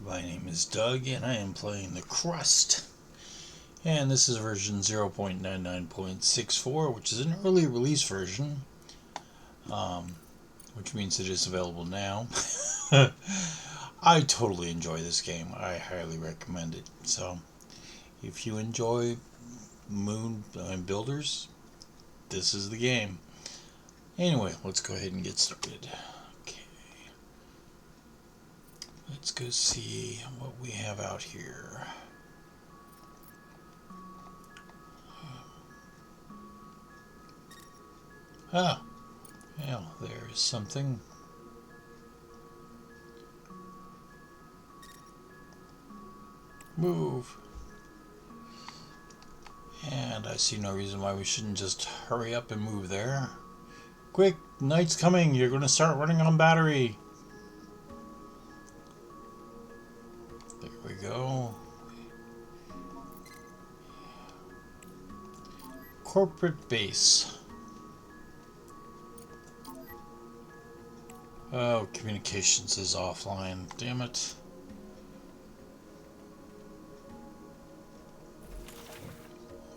My name is Doug and I am playing the Crust. And this is version 0.99.64, which is an early release version, which means it is available now. I totally enjoy this game. I highly recommend it. So, if you enjoy moon builders, this is the game. Anyway, let's go ahead and get started. Okay. Let's go see what we have out here. Ah, well, there's something. Move. And I see no reason why we shouldn't just hurry up and move there. Quick, night's coming. You're going to start running on battery. There we go. Corporate base. Oh, communications is offline. Damn it.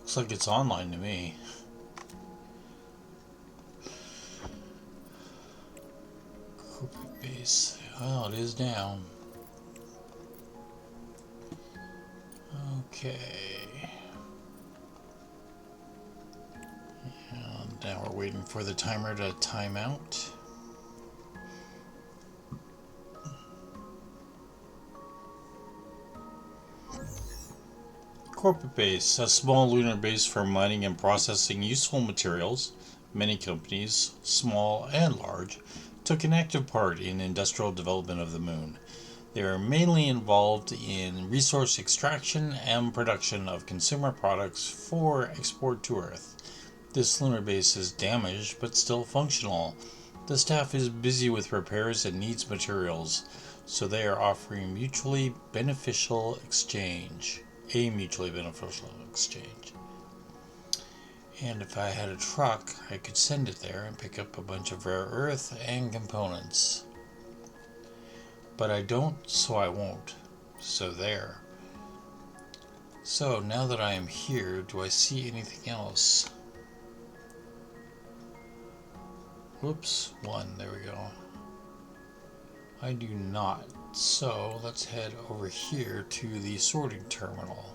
Looks like it's online to me. Corporate base. Well, it is down. Okay. And now we're waiting for the timer to time out. Corporate base, a small lunar base for mining and processing useful materials. Many companies, small and large, took an active part in industrial development of the moon. They are mainly involved in resource extraction and production of consumer products for export to Earth. This lunar base is damaged but still functional. The staff is busy with repairs and needs materials, so they are offering a mutually beneficial exchange. And if I had a truck, I could send it there and pick up a bunch of rare earth and components. But I don't, so I won't. So there. So now that I am here, do I see anything else? Whoops, one, there we go. I do not. So let's head over here to the sorting terminal.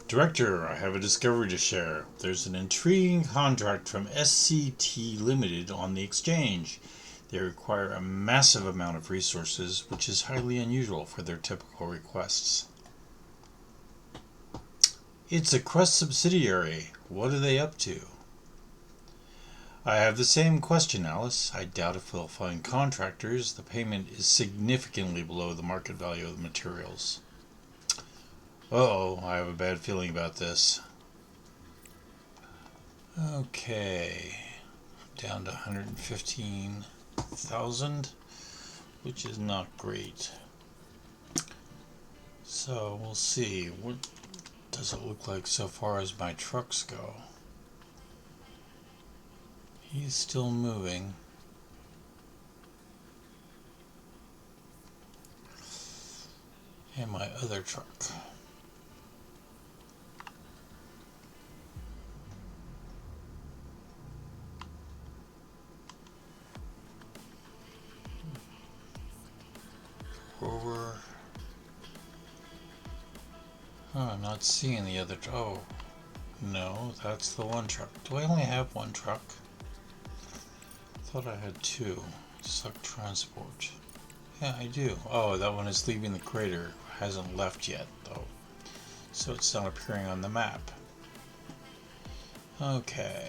Director, I have a discovery to share. There's an intriguing contract from SCT Limited on the exchange. They require a massive amount of resources, which is highly unusual for their typical requests. It's a Crust subsidiary. What are they up to? I have the same question, Alice. I doubt if they'll find contractors. The payment is significantly below the market value of the materials. Uh-oh, I have a bad feeling about this. Okay, down to 115,000, which is not great. So we'll see. What does it look like so far as my trucks go? He's still moving. And my other truck. Over. Oh, I'm not seeing the other. Oh, no, that's the one truck. Do I only have one truck? I thought I had two. Suck transport. Yeah, I do. Oh, that one is leaving the crater. Hasn't left yet, though. So it's not appearing on the map. Okay.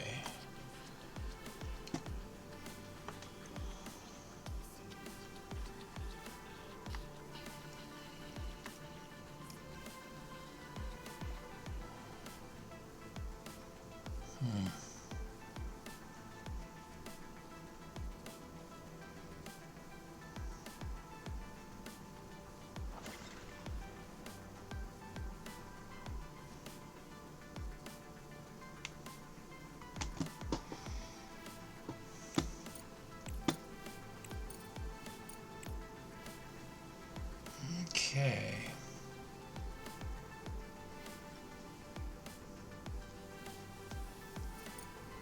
Okay.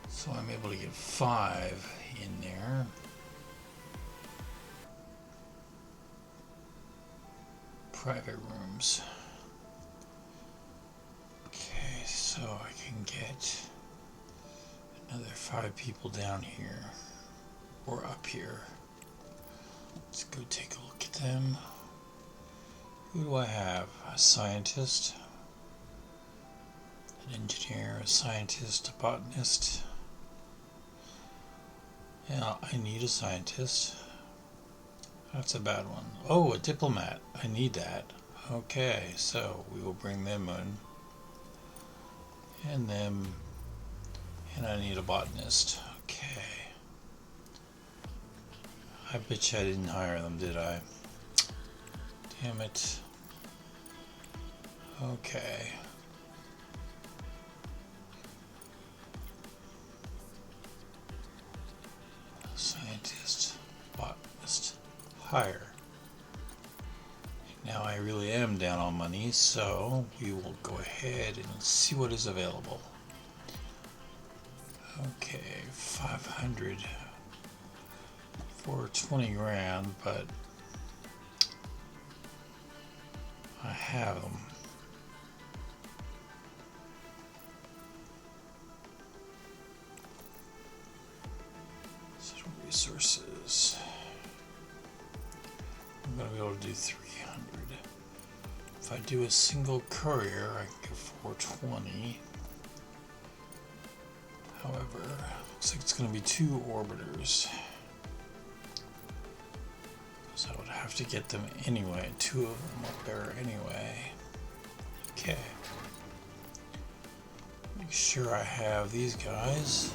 So I'm able to get 5 in there. Private rooms. Okay, so I can get another 5 people down here or up here. Let's go take a look at them. Who do I have? A scientist, an engineer, a scientist, a botanist. Yeah, I need a scientist. That's a bad one. Oh, a diplomat. I need that. Okay, so we will bring them in. And them. And I need a botanist. Okay. I bet you I didn't hire them, did I? Damn it. Okay. Scientist, botanist, hire. Now I really am down on money, so we will go ahead and see what is available. Okay, 500 for 20 grand, but I have them. Resources. I'm going to be able to do 300. If I do a single courier, I can get 420. However, looks like it's going to be 2 orbiters. So I would have to get them anyway. 2 of them up there anyway. Okay. Make sure I have these guys.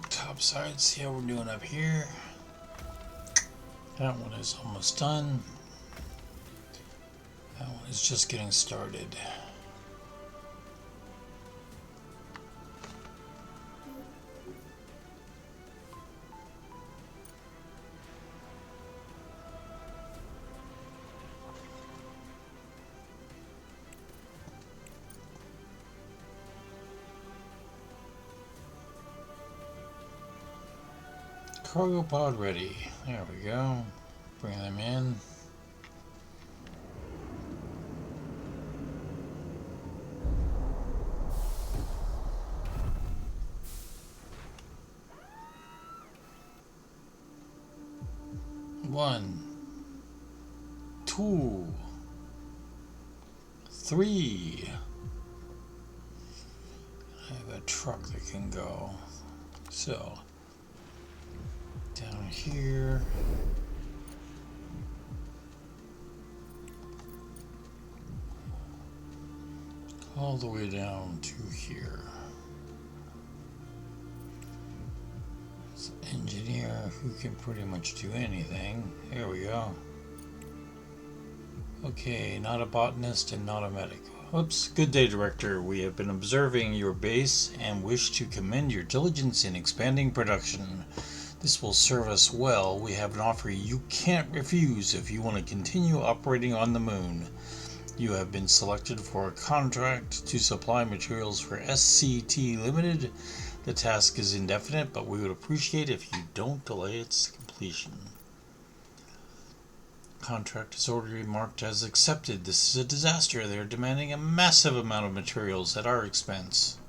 Top side, see how we're doing up here. That one is almost done. That one is just getting started. Cargo pod ready. There we go. Bring them in. 1, 2, 3. I have a truck that can go. So, down here. All the way down to here. It's an engineer who can pretty much do anything. There we go. Okay, not a botanist and not a medic. Oops. Good day, Director. We have been observing your base and wish to commend your diligence in expanding production. This will serve us well. We have an offer you can't refuse if you want to continue operating on the moon. You have been selected for a contract to supply materials for SCT Limited. The task is indefinite, but we would appreciate if you don't delay its completion. Contract is already marked as accepted. This is a disaster. They are demanding a massive amount of materials at our expense.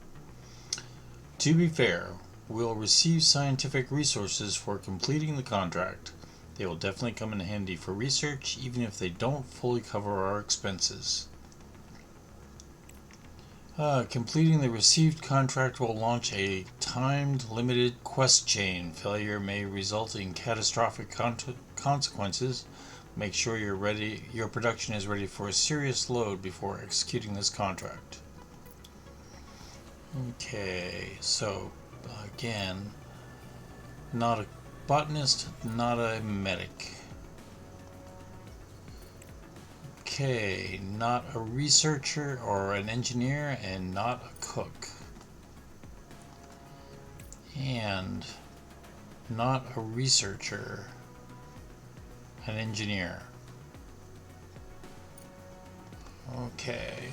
To be fair, we'll receive scientific resources for completing the contract. They will definitely come in handy for research, even if they don't fully cover our expenses. Completing the received contract will launch a timed, limited quest chain. Failure may result in catastrophic consequences. Make sure your production is ready for a serious load before executing this contract. Okay, so again, not a botanist, not a medic. Okay, not a researcher or an engineer, and not a cook. And not a researcher, an engineer. Okay.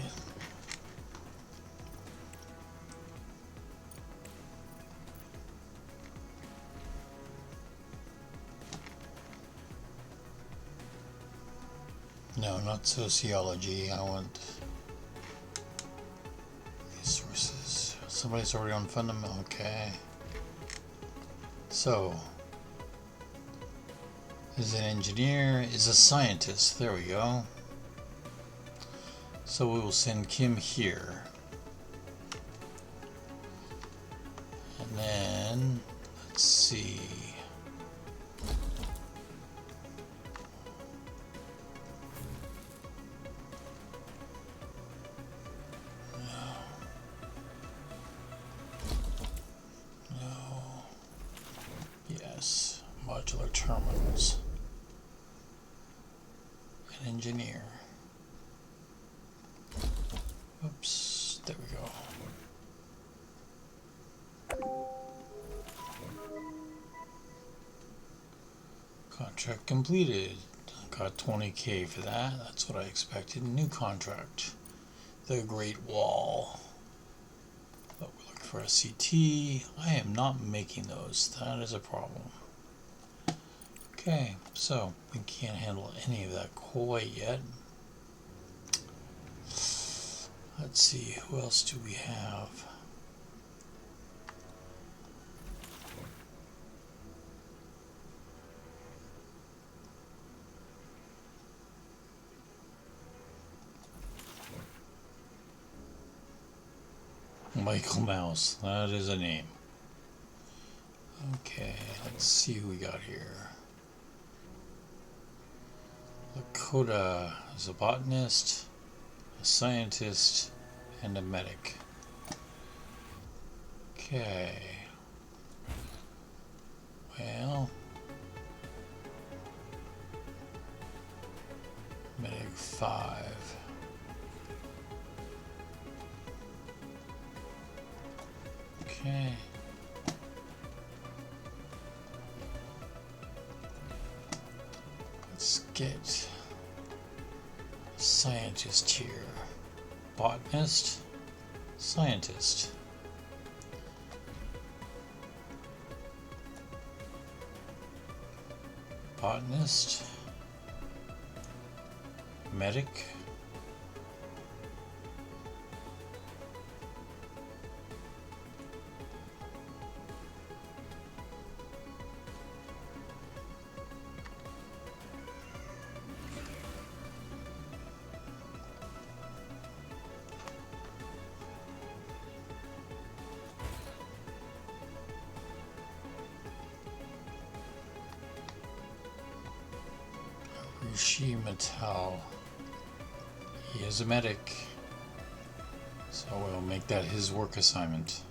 No, not sociology. I want resources. Somebody's already on fundamental. Okay. So, is an engineer, is a scientist. There we go. So we will send Kim here. And then, let's see. Yes, modular terminals. An engineer. Oops, there we go. Contract completed. Got 20K for that. That's what I expected. New contract. The Great Wall. But we're looking for a CT. I am not making those. That is a problem. Okay, so we can't handle any of that quite yet. Let's see, who else do we have? Michael Mouse, that is a name. Okay, let's see who we got here. Lakota is a botanist, a scientist, and a medic. Okay. Well, medic 5. Okay. Let's get a scientist here. Botanist, scientist. Botanist, medic, She Metal. He is a medic, so we'll make that his work assignment.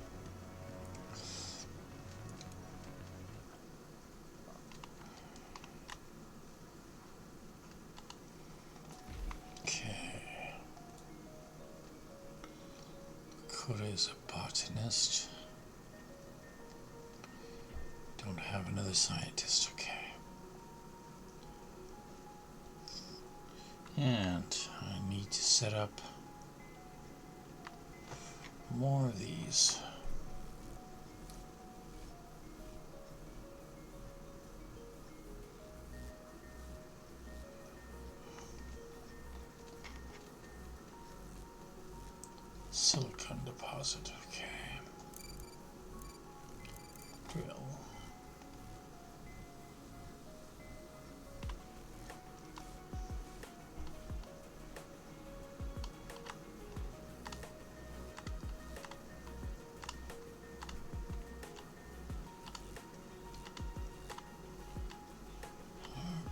Okay. Koda is a botanist. Don't have another scientist, okay. And I need to set up more of these. Silicon deposit, okay. Drill.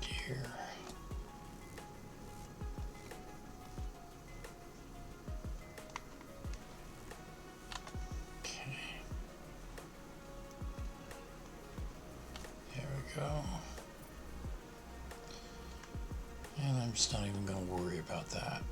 Here. Okay. There we go. And I'm just not even going to worry about that.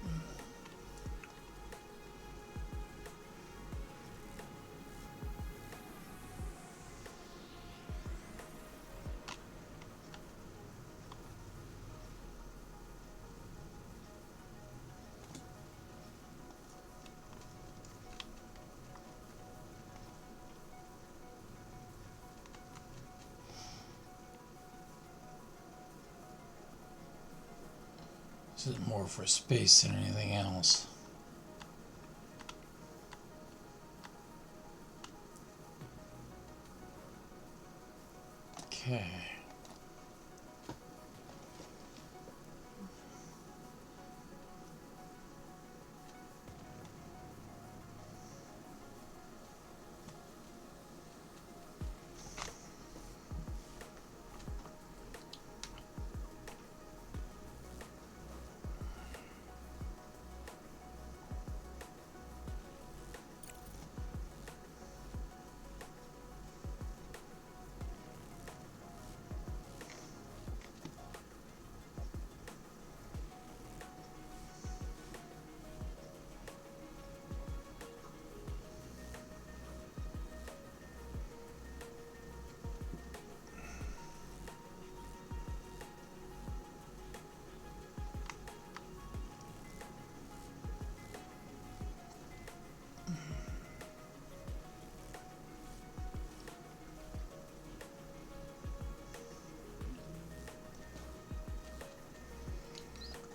This is more for space than anything else. Okay.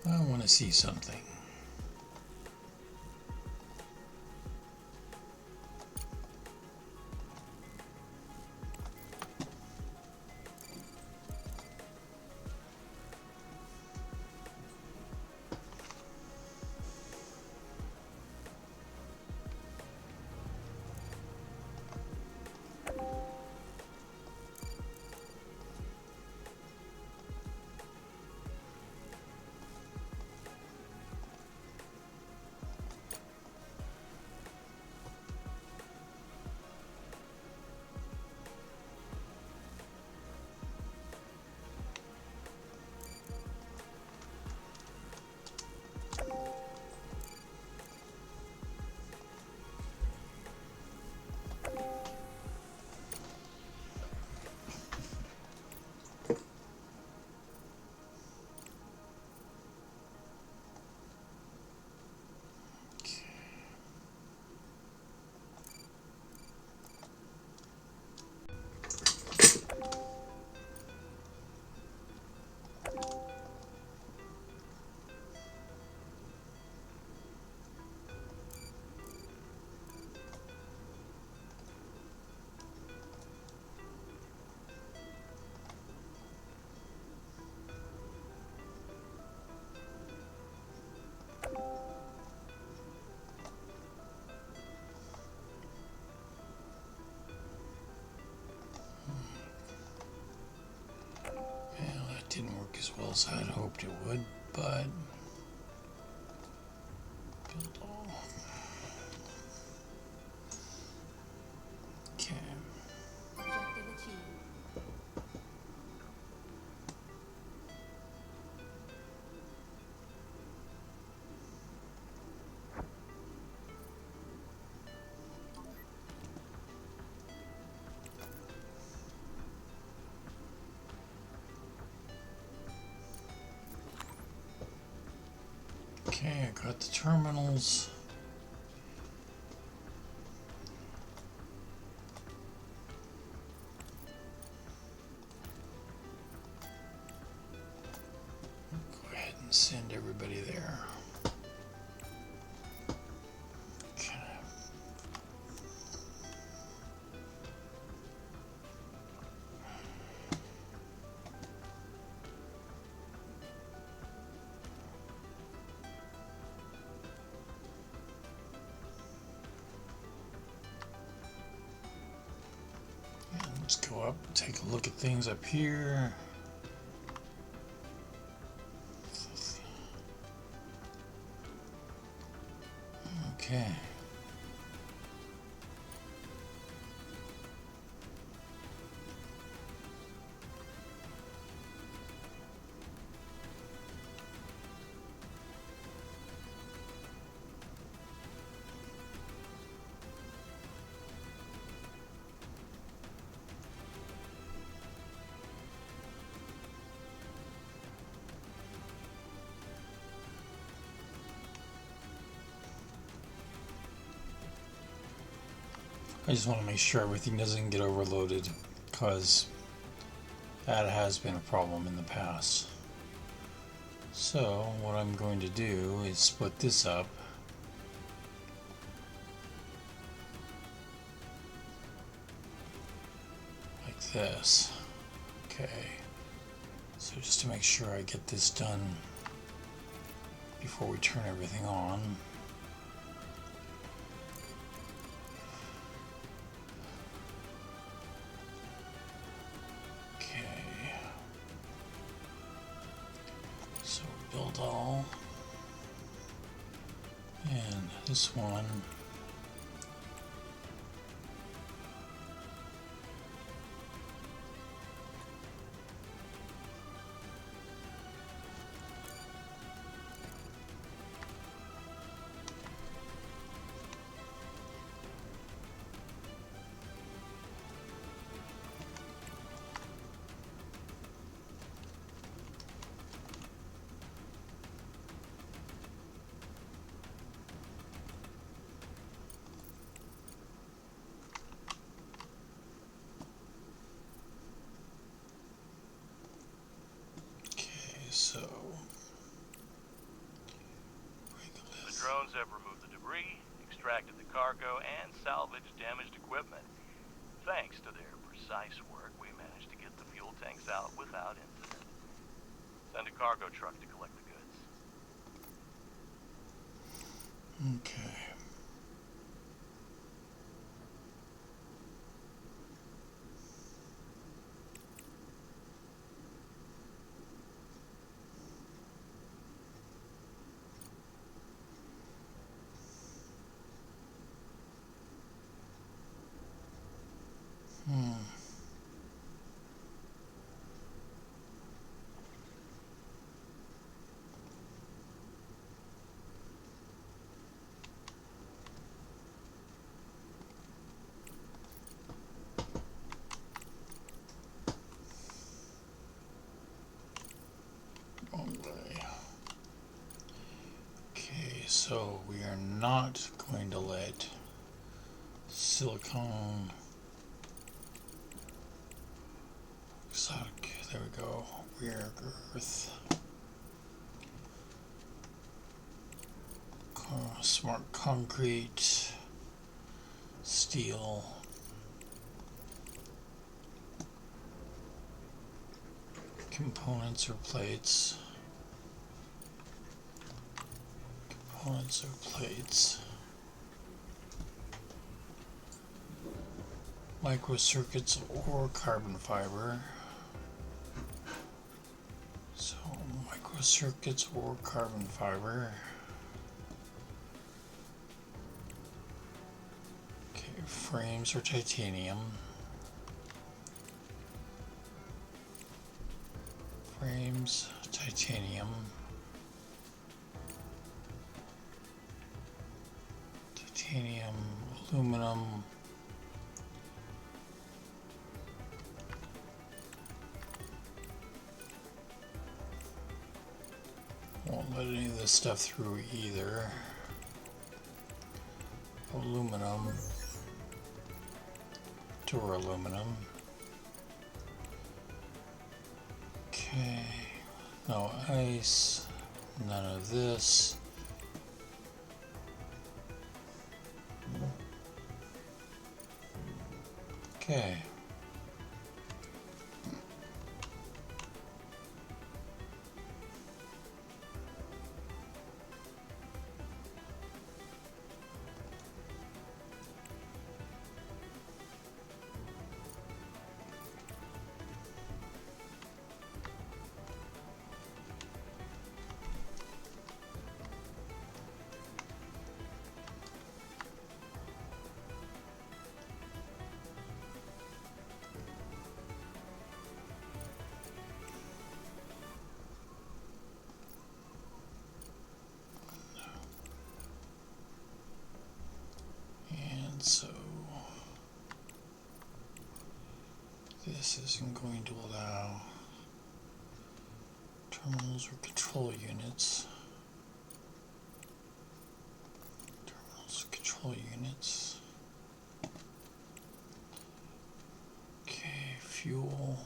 I want to see something. as well as I had hoped it would, but build all. Okay. Objective achieved. Okay, I got the terminals. Go ahead and send everybody there. Okay. Let's go up, take a look at things up here. Okay. I just want to make sure everything doesn't get overloaded, because that has been a problem in the past. So what I'm going to do is split this up. Like this. Okay. So just to make sure I get this done before we turn everything on. Build all, and this one, so the drones have removed the debris, extracted the cargo, and salvaged damaged equipment. Thanks to their precise work, we managed to get the fuel tanks out without incident. Send a cargo truck to collect the goods. okay. Okay, so we are not going to let silicone exotic, there we go, rare earth, smart concrete, steel, components or plates, components or plates, microcircuits or carbon fiber. So circuits or carbon fiber. Okay, frames are titanium. Frames, titanium. Titanium, aluminum. Won't let any of this stuff through either. Aluminum. Duraluminum. Okay. No ice. None of this. Okay. And so this isn't going to allow terminals or control units. Terminals, control units. Okay, fuel.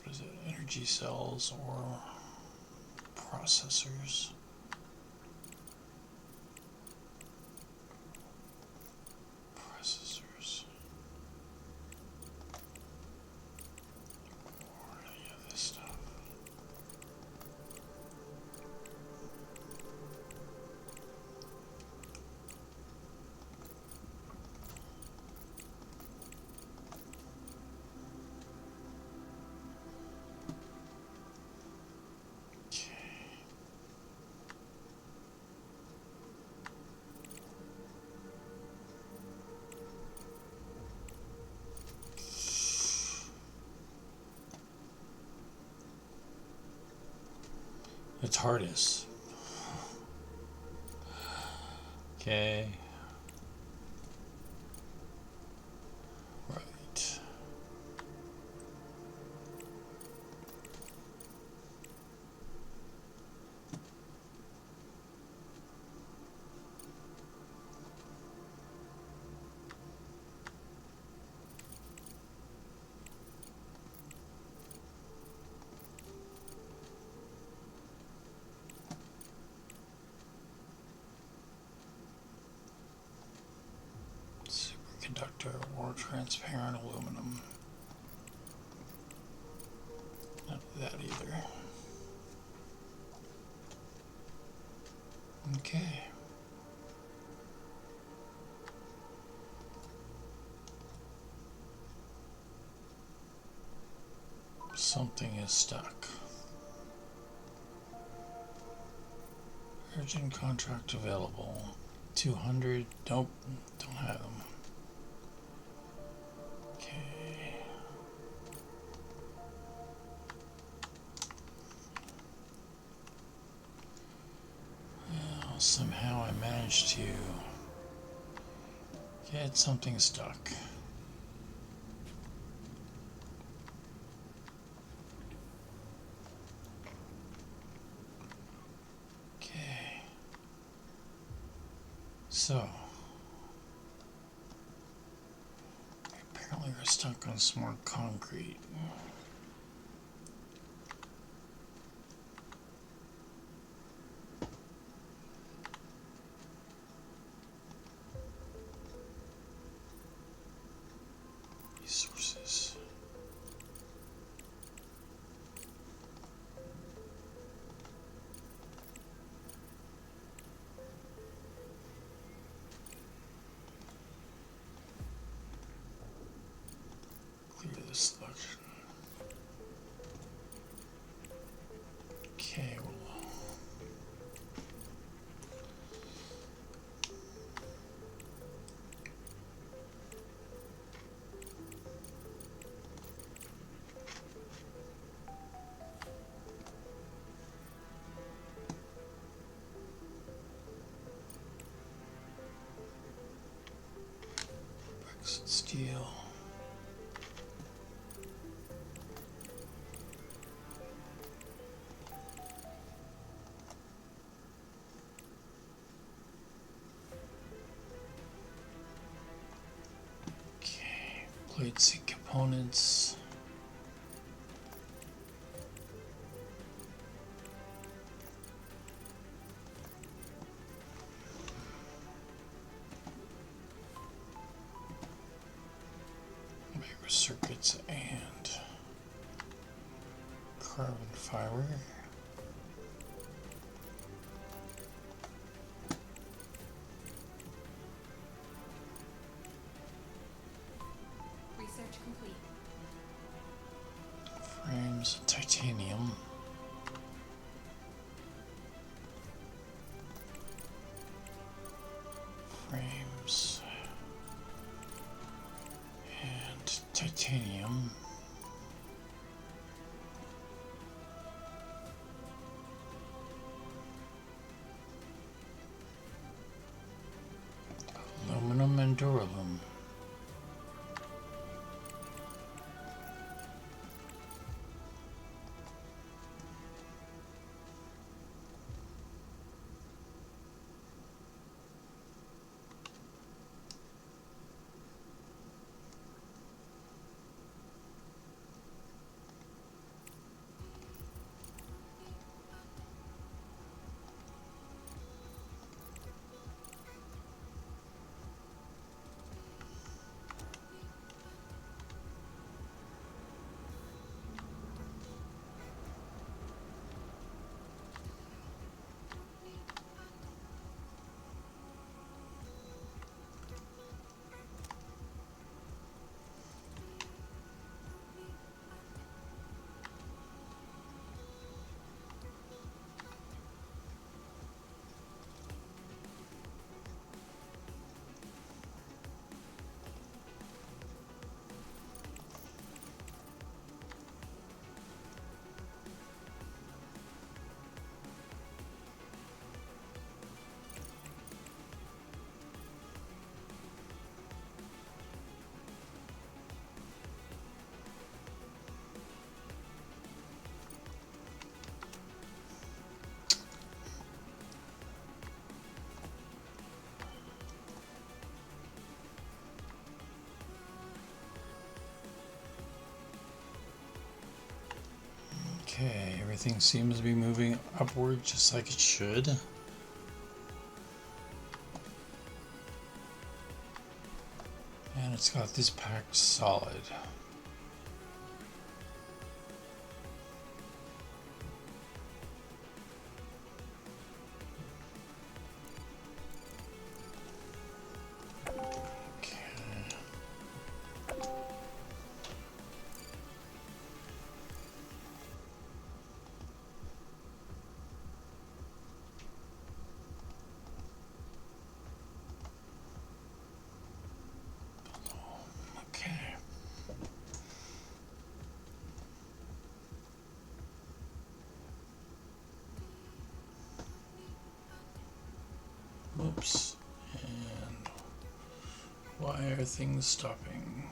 What is it? Energy cells or processors. Processors. Or any of this stuff. The TARDIS. Okay. Right. Superconductor or transparent aluminum. Not that either. Okay. Something is stuck. Urgent contract available. 200. Nope. Don't have them. Okay. Well, somehow I managed to get something stuck. Okay. So, apparently we're stuck on some more concrete. Resources. steel. Okay, plates and components. Circuits and carbon fiber. Research complete. Frames of titanium. Frames and titanium. Aluminum and duralum. Okay, everything seems to be moving upward just like it should. And it's got this packed solid. Okay. Whoops. And why are things stopping?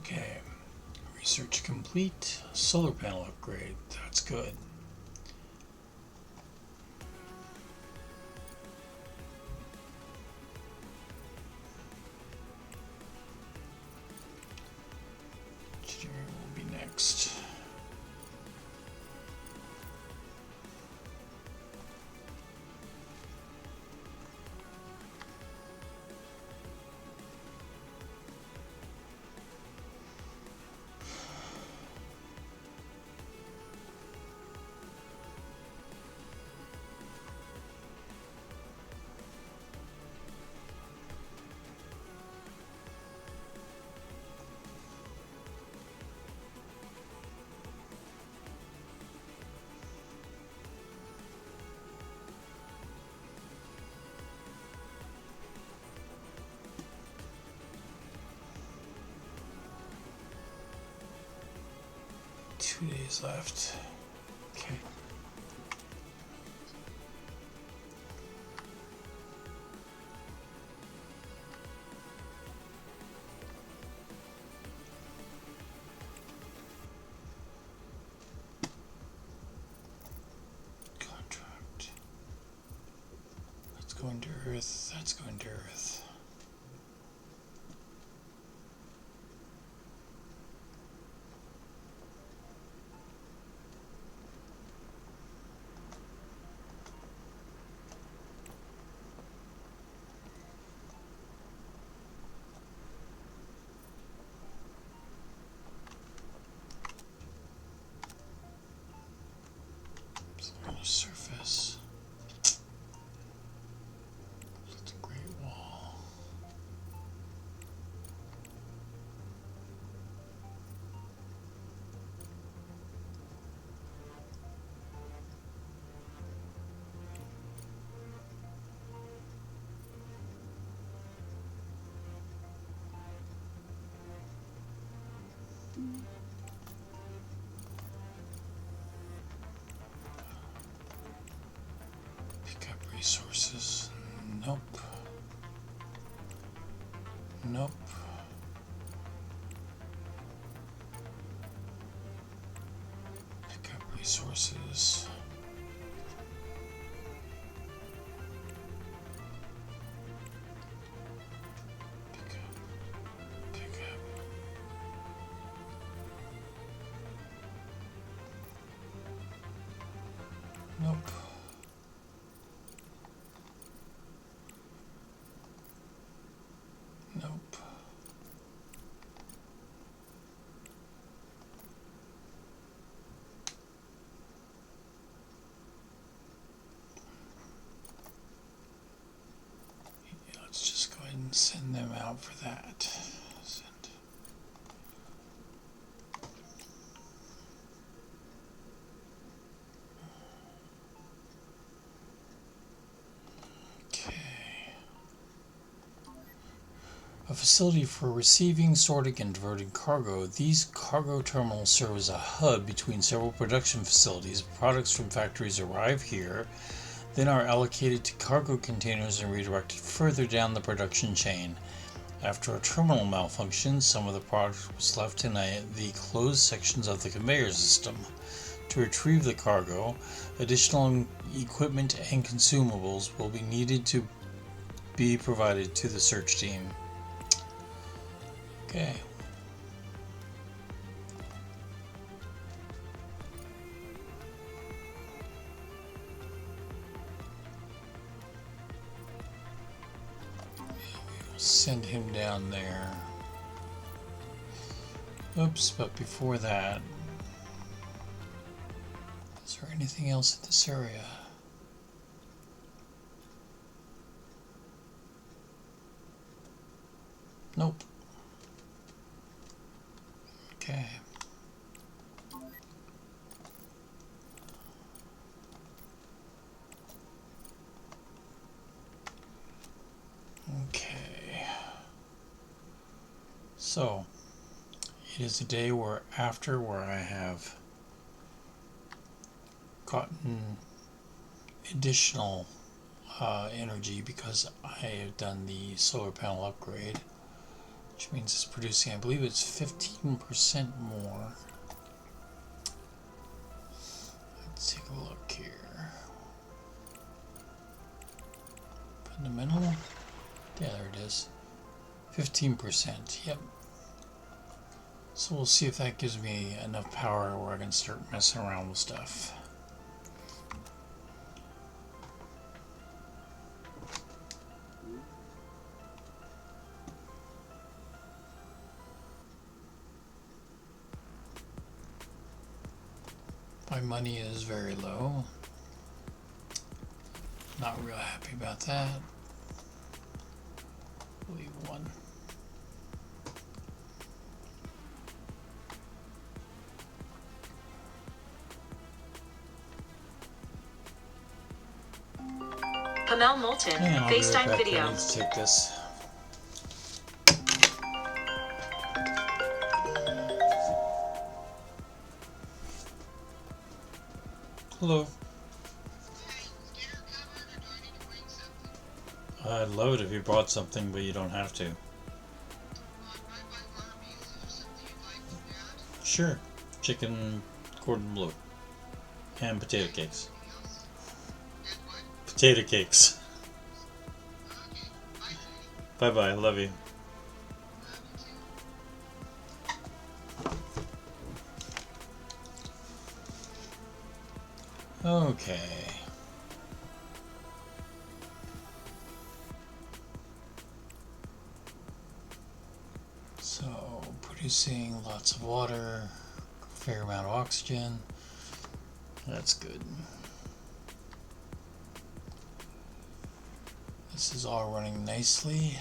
Okay. Research complete. Solar panel upgrade. That's good. Engineering will be next. Two days left. Okay. going to Earth. That's going to Earth. Surface. That's a great wall. Pick up resources. Nope. Nope. Pick up resources. Pick up. Pick up. Nope. Nope. Yeah, let's just go ahead and send them out for that. Send. Okay. A facility for receiving, sorting, and diverting cargo. These cargo terminals serve as a hub between several production facilities. Products from factories arrive here, then are allocated to cargo containers and redirected further down the production chain. After a terminal malfunctions, some of the product was left in the closed sections of the conveyor system. To retrieve the cargo, additional equipment and consumables will be needed to be provided to the search team. Okay. We will send him down there. Oops, but before that, is there anything else in this area? Nope. Okay. Okay. So, it is a day where I have gotten additional energy because I have done the solar panel upgrade, which means it's producing, I believe it's 15% more. Let's take a look here. Fundamental? Yeah, there it is. 15%, yep. So we'll see if that gives me enough power where I can start messing around with stuff. My money is very low. Not real happy about that. Leave one. Pamel Moulton, And I'll be right FaceTime back. video. I need to take this. Hello. I'd love it if you brought something, but you don't have to. Sure. Chicken cordon bleu. And potato cakes. Potato cakes. Bye bye. Love you. Okay. So, producing lots of water, fair amount of oxygen. That's good. This is all running nicely.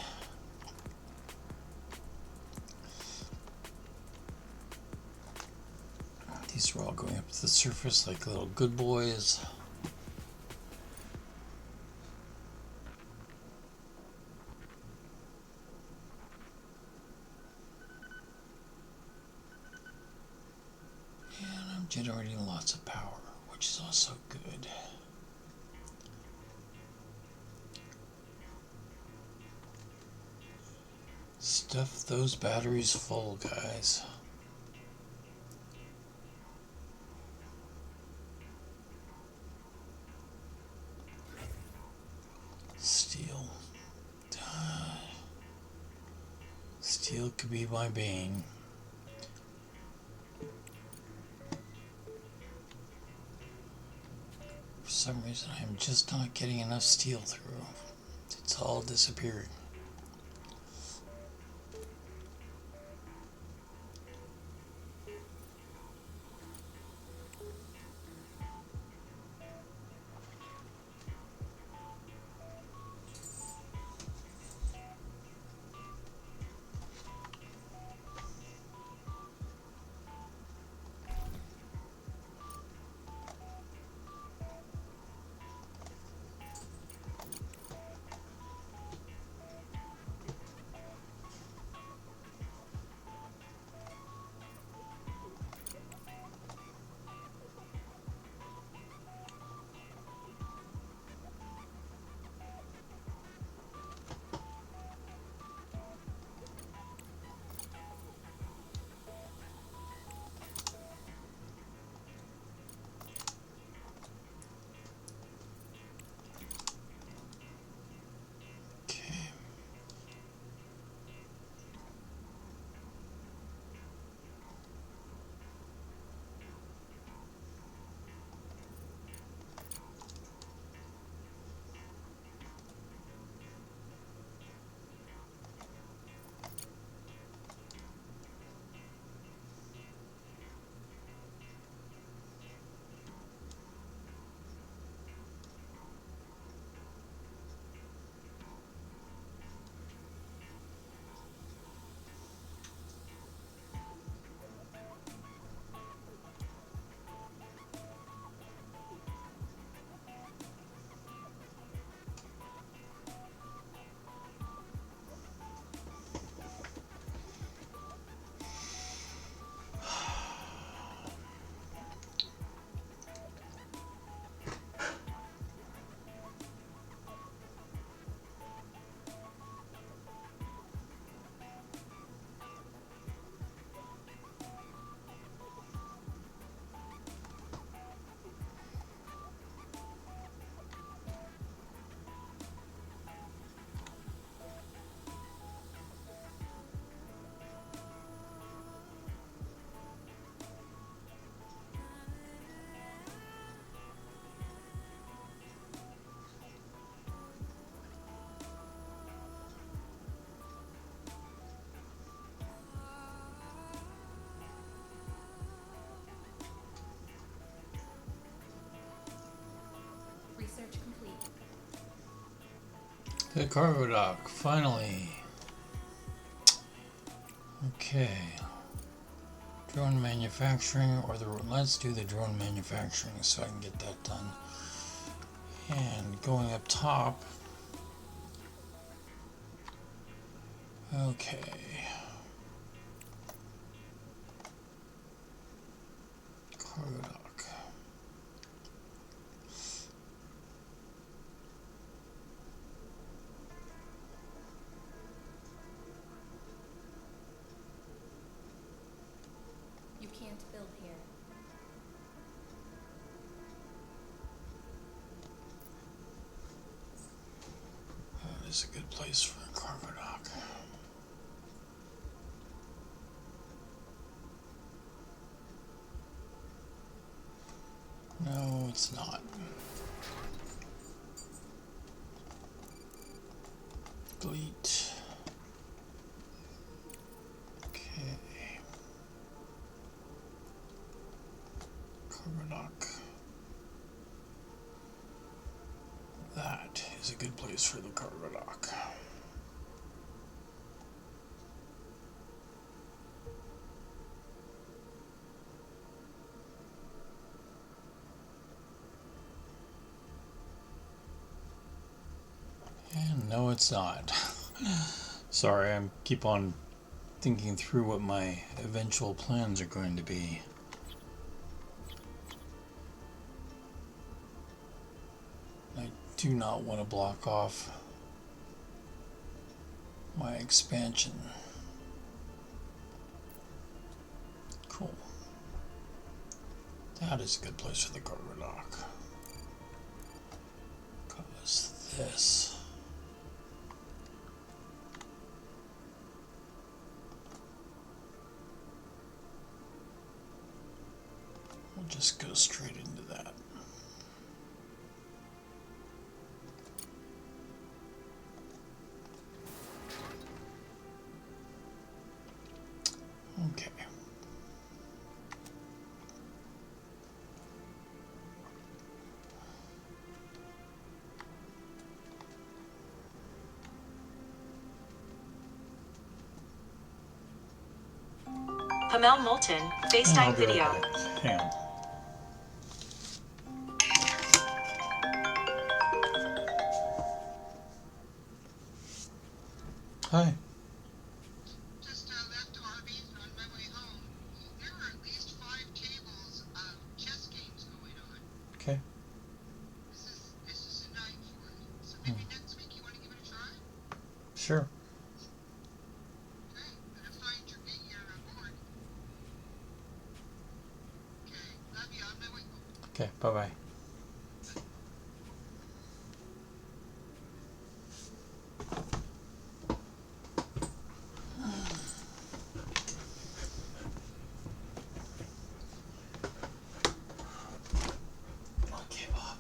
These are all going up to the surface like little good boys. And I'm generating lots of power, which is also good. Stuff those batteries full, guys. Steel. Steel could be my bane. For some reason, I'm just not getting enough steel through. It's all disappearing. Research complete. The cargo dock, finally. Okay. Drone manufacturing, let's do the drone manufacturing so I can get that done. And going up top. Okay. Cargo dock. You can't build here. That is a good place for a cargo dock. No, it's not. Delete. Okay. Cargo dock. That is a good place for the cargo dock. And no, it's not. Sorry, I keep on thinking through what my eventual plans are going to be. I do not want to block off my expansion. Cool. That is a good place for the cargo dock. Cause this. We'll just go straight into that. Okay. Hamel Molten, FaceTime I'll be right video. back. Hang on. Hi. Just left Arby's on my way home. There are at least 5 tables of chess games going on. Okay. This is a night for it. So maybe next week you want to give it a try? Sure. Okay, gotta find your board. Okay, love you. On my way home. Okay. Bye bye. Okay, Bob.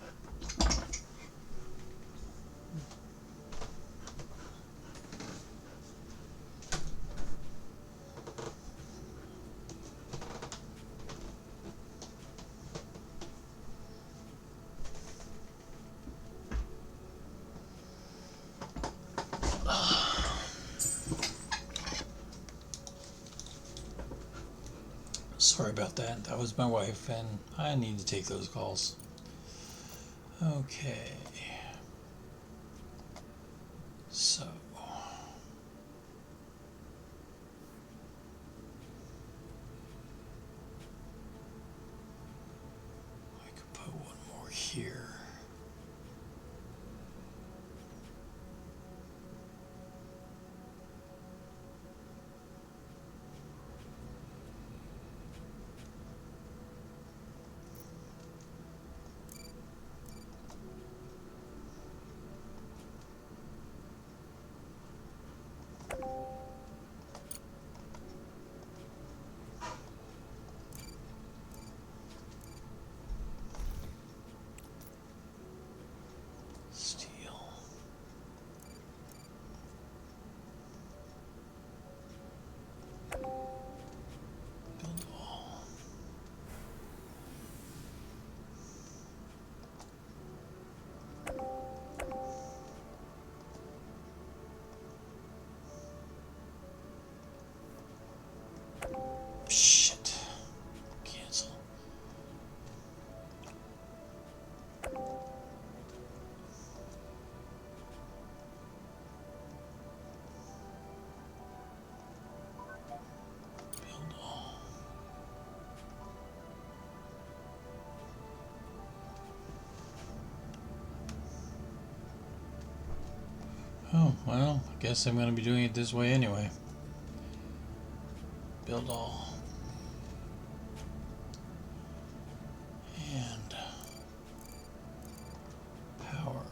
Sorry about that. That was my wife, and I need to take those calls. Okay. So. I could put one more here. Steel. Build wall. Shit. Cancel. Build all. Oh, well, I guess I'm going to be doing it this way anyway. Build all. And power.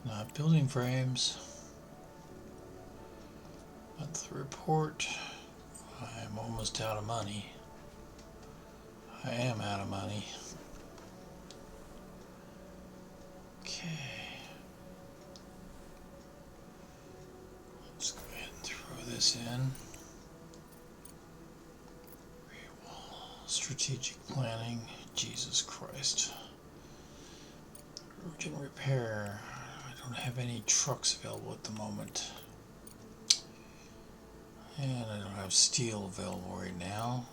Not building frames. Monthly report. I'm almost out of money. I am out of money. Okay. Let's go ahead and throw this in. Strategic planning. Jesus Christ. Urgent repair. I don't have any trucks available at the moment. And I don't have steel available right now.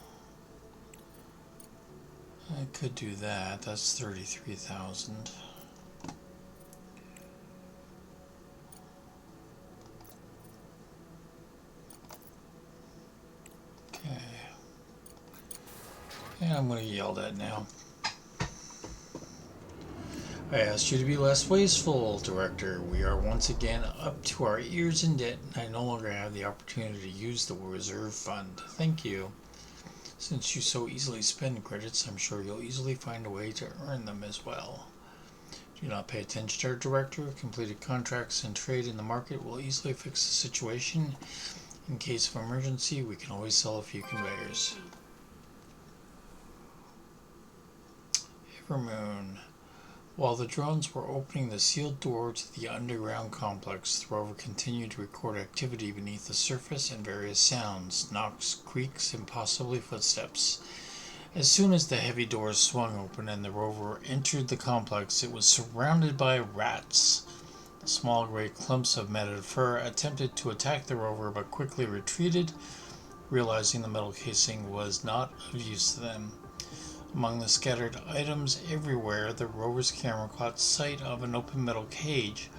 I could do that. That's 33,000. Okay. And I'm going to get yelled at now. I asked you to be less wasteful, Director. We are once again up to our ears in debt, and I no longer have the opportunity to use the reserve fund. Thank you. Since you so easily spend credits, I'm sure you'll easily find a way to earn them as well. Do not pay attention to our Director. Completed contracts and trade in the market will easily fix the situation. In case of emergency, we can always sell a few conveyors. Evermoon. While the drones were opening the sealed door to the underground complex, the rover continued to record activity beneath the surface and various sounds, knocks, creaks, and possibly footsteps. As soon as the heavy doors swung open and the rover entered the complex, it was surrounded by rats. The small gray clumps of matted fur attempted to attack the rover but quickly retreated, realizing the metal casing was not of use to them. Among the scattered items everywhere, the rover's camera caught sight of an open metal cage.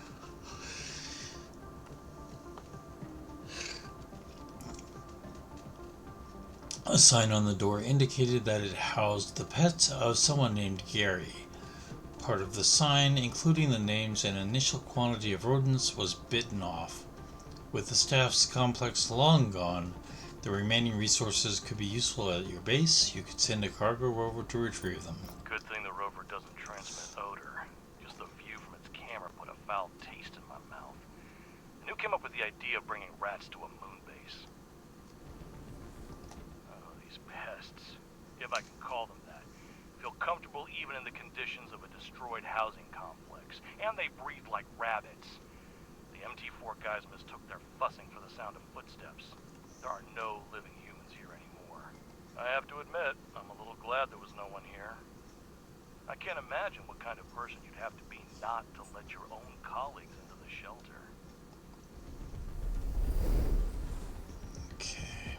A sign on the door indicated that it housed the pets of someone named Gary. Part of the sign, including the names and initial quantity of rodents, was bitten off. With the staff's complex long gone, the remaining resources could be useful at your base. You could send a cargo rover to retrieve them. Good thing the rover doesn't transmit odor. Just the view from its camera put a foul taste in my mouth. And who came up with the idea of bringing rats to a moon base? Oh, these pests. If I can call them that. Feel comfortable even in the conditions of a destroyed housing complex. And they breathe like rabbits. The MT4 guys mistook their fussing for the sound of footsteps. There are no living humans here anymore. I have to admit, I'm a little glad there was no one here. I can't imagine what kind of person you'd have to be not to let your own colleagues into the shelter. Okay.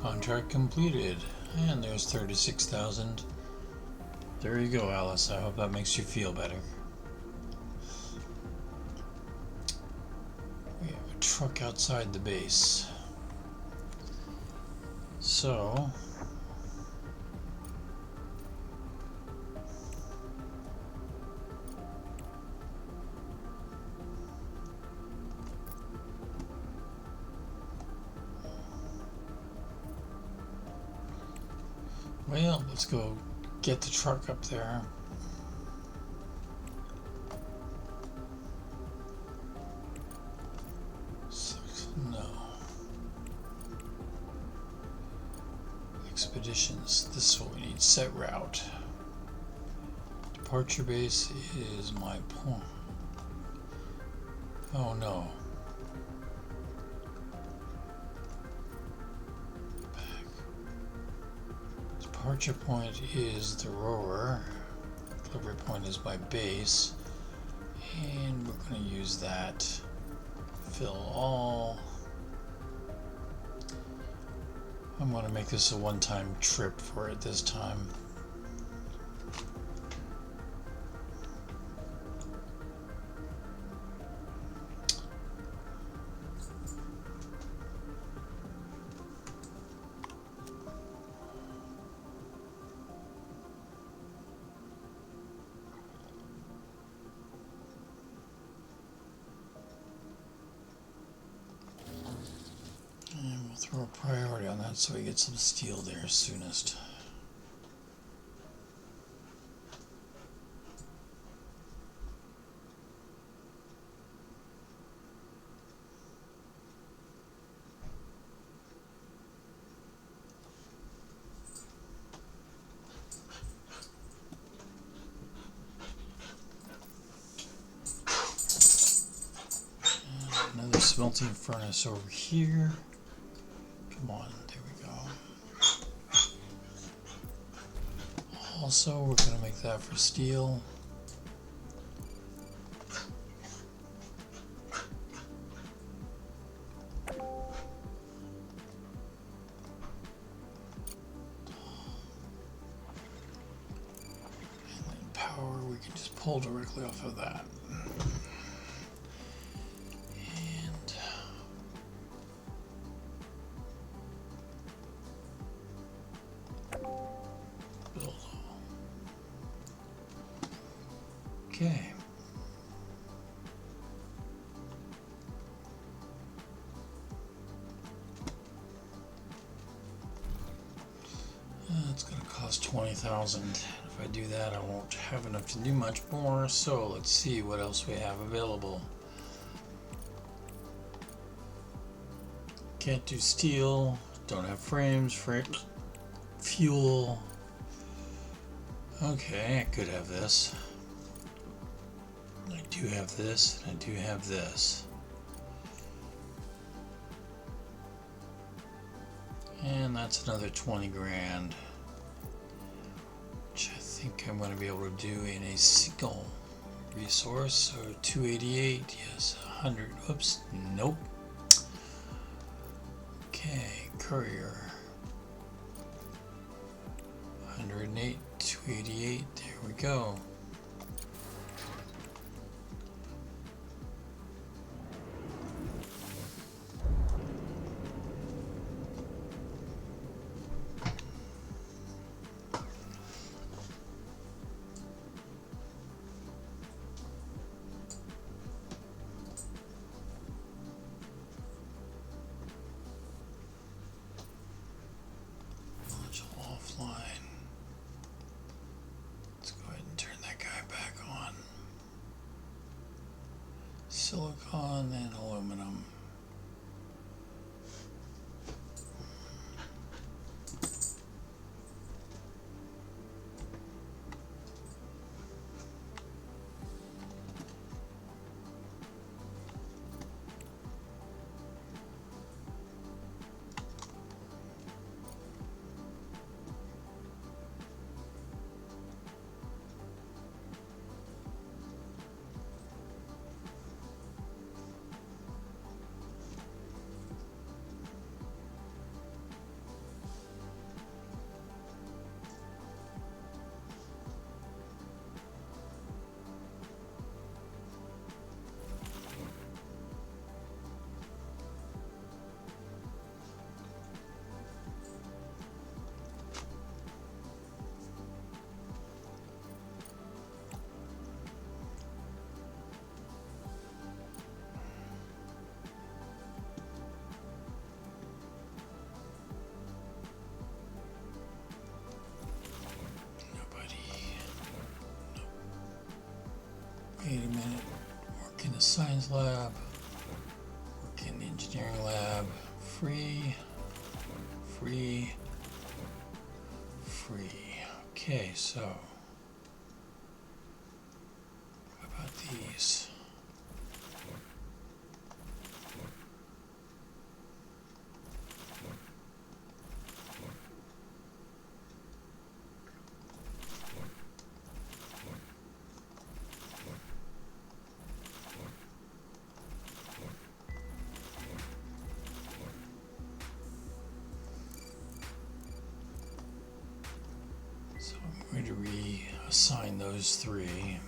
Contract completed. And there's 36,000. There you go, Alice. I hope that makes you feel better. We have a truck outside the base. So... well, let's go get the truck up there. No. Expeditions. This is what we need. Set route. Departure base is my point. Oh no. Departure point is the rover. Delivery point is my base. And we're going to use that. Fill all. I'm going to make this a one-time trip for it this time. And we'll throw a priority on that so we get some steel there soonest. Another smelting furnace over here. Come on, there we go. Also, we're going to make that for steel. And then power, we can just pull directly off of that. Okay. It's going to cost 20,000. If I do that, I won't have enough to do much more. So let's see what else we have available. Can't do steel. Don't have frames. Fuel. Okay, I could have this. I do have this, and I do have this. And that's another 20 grand, which I think I'm going to be able to do in a single resource. So 288, yes, 100, whoops, nope. Okay, courier. 108, 288, there we go. Offline. Let's go ahead and turn that guy back on. Silicon and aluminum. Wait a minute, work in the science lab, work in the engineering lab, free. Okay, so, what about these? So I'm going to reassign those three.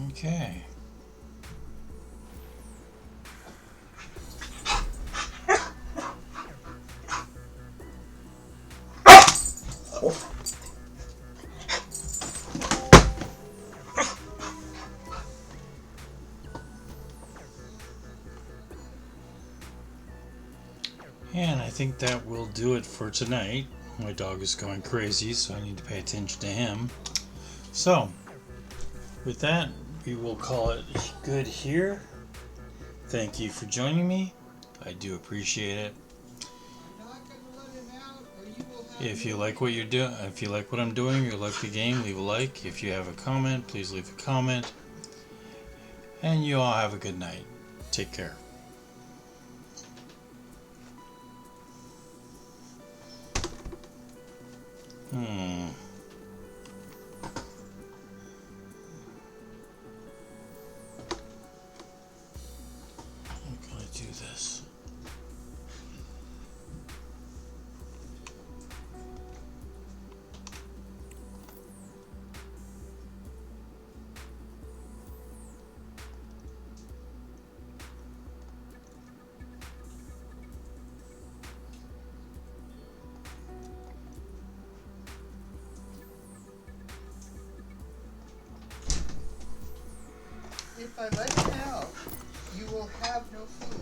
Okay. And I think that will do it for tonight. My dog is going crazy, so I need to pay attention to him. So, with that, we will call it good here. Thank you for joining me. I do appreciate it. If you like what you're doing, if you like what I'm doing, you like the game, leave a like. If you have a comment, please leave a comment. And you all have a good night. Take care. How can I do this? If I let him out, you will have no food.